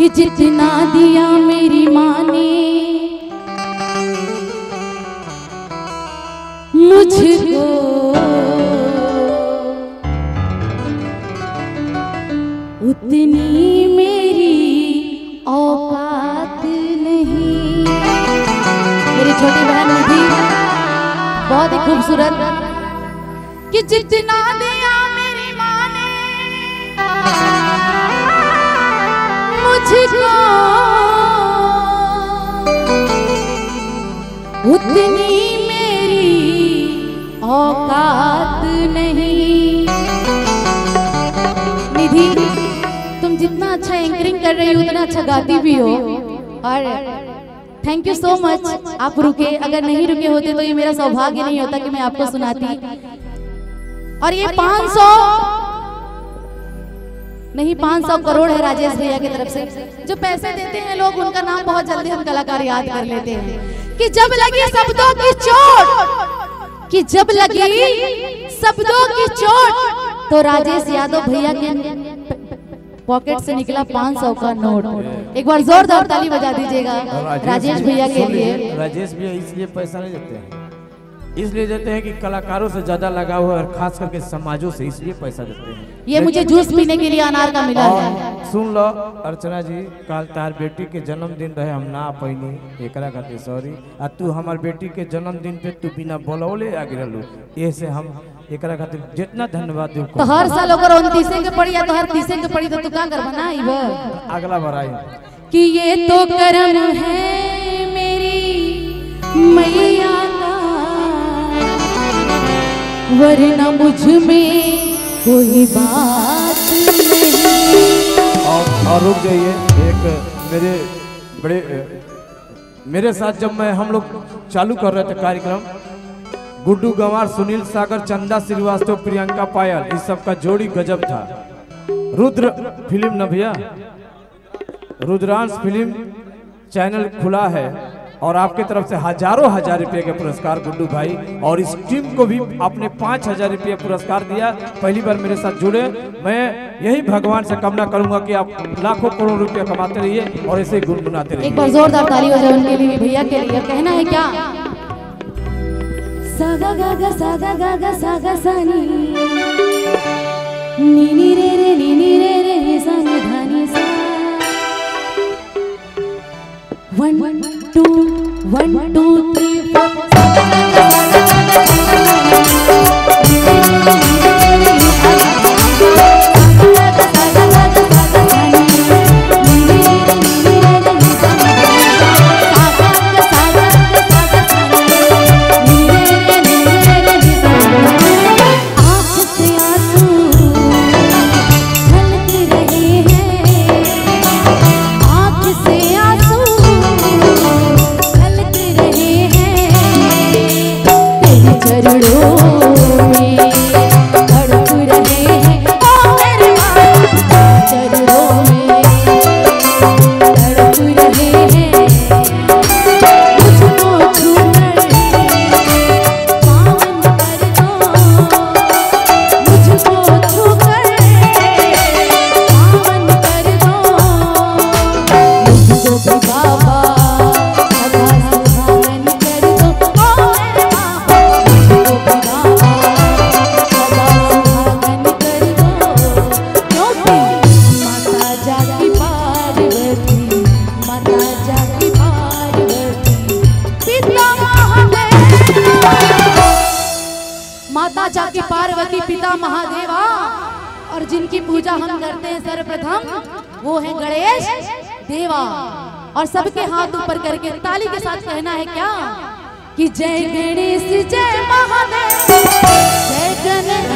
कि जितना दिया मेरी माँ ने मुझको, उतनी मेरी औकात नहीं। मेरी छोटी बहन निधि बहुत ही खूबसूरत, कि जितना दिया मेरी माँ ने मुझको, उतनी मेरी औकात नहीं। निधि, तुम जितना अच्छा एंकरिंग कर रही हो उतना अच्छा गाती भी हो, और थैंक यू सो मच। आप रुके, अगर नहीं रुके होते तो ये मेरा सौभाग्य नहीं होता कि मैं आपको सुनाती। और ये 500 नहीं 500 करोड़ है राजेश भैया की तरफ से। जो पैसे देते हैं लोग, उनका नाम बहुत जल्दी हम कलाकार याद कर लेते हैं। कि जब लगी शब्दों की चोट, कि जब लगी शब्दों की चोट, तो राजेश यादव भैया के पॉकेट से निकला 500 का नोट। एक बार जोरदार ताली बजा दीजिएगा राजेश भैया के लिए। राजेश भैया इसलिए पैसा नहीं देते हैं, इसलिए देते हैं कि कलाकारों से ज्यादा लगाव है, और खास करके समाजों से, इसलिए पैसा देते हैं। ये मुझे जूस पीने के लिए अनार का मिला है। सुन लो अर्चना जी, कल तार बेटी के जन्मदिन रहे, हम ना पैनी एकरा खातिर सॉरी। आ तू हमार बेटी के जन्मदिन पे तू बिना बोलौले आ गिरलू, ऐसे हम एकरा खातिर जितना धन्यवाद दूं। तो हर साल अगर 29 के पड़ी या तो हर 30 के पड़ी, तो तू क्या कर बनाई अगला बार आई कि ये तो करम है मेरी मैया का, वरना मुझ में कोई बात नहीं। और रुक जाइए, एक मेरे साथ जब हम लोग चालू कर रहे थे कार्यक्रम, गुड्डू गंवार, सुनील सागर, चंदा श्रीवास्तव, प्रियंका पायल, इस सब का जोड़ी गजब था। रुद्र फिल्म न भैया, रुद्रांश फिल्म चैनल खुला है, और आपके तरफ से हजारों हजार रुपए के पुरस्कार गुड्डू भाई, और इस टीम को भी आपने 5000 रुपये पुरस्कार दिया। पहली बार मेरे साथ जुड़े, मैं यही भगवान से कामना करूंगा कि आप लाखों करोड़ रुपए कमाते रहिए और ऐसे गुनगुनाते रहिए। एक बार जोरदार ताली हो जाए उनके लिए, भैया के लिए। कहना है क्या? सागा गागा सागा गागा सागा सानी, नी रे रे नी रे रे सानी धानी सा। 1 2 1 2 3 4 माता जाकी पार्वती, पिता महादेवा, और जिनकी पूजा हम करते हैं सर्वप्रथम वो है गणेश देवा। और सबके हाथ ऊपर करके ताली के साथ कहना है क्या? कि जय गणेश जय महादेव, जय गणेश।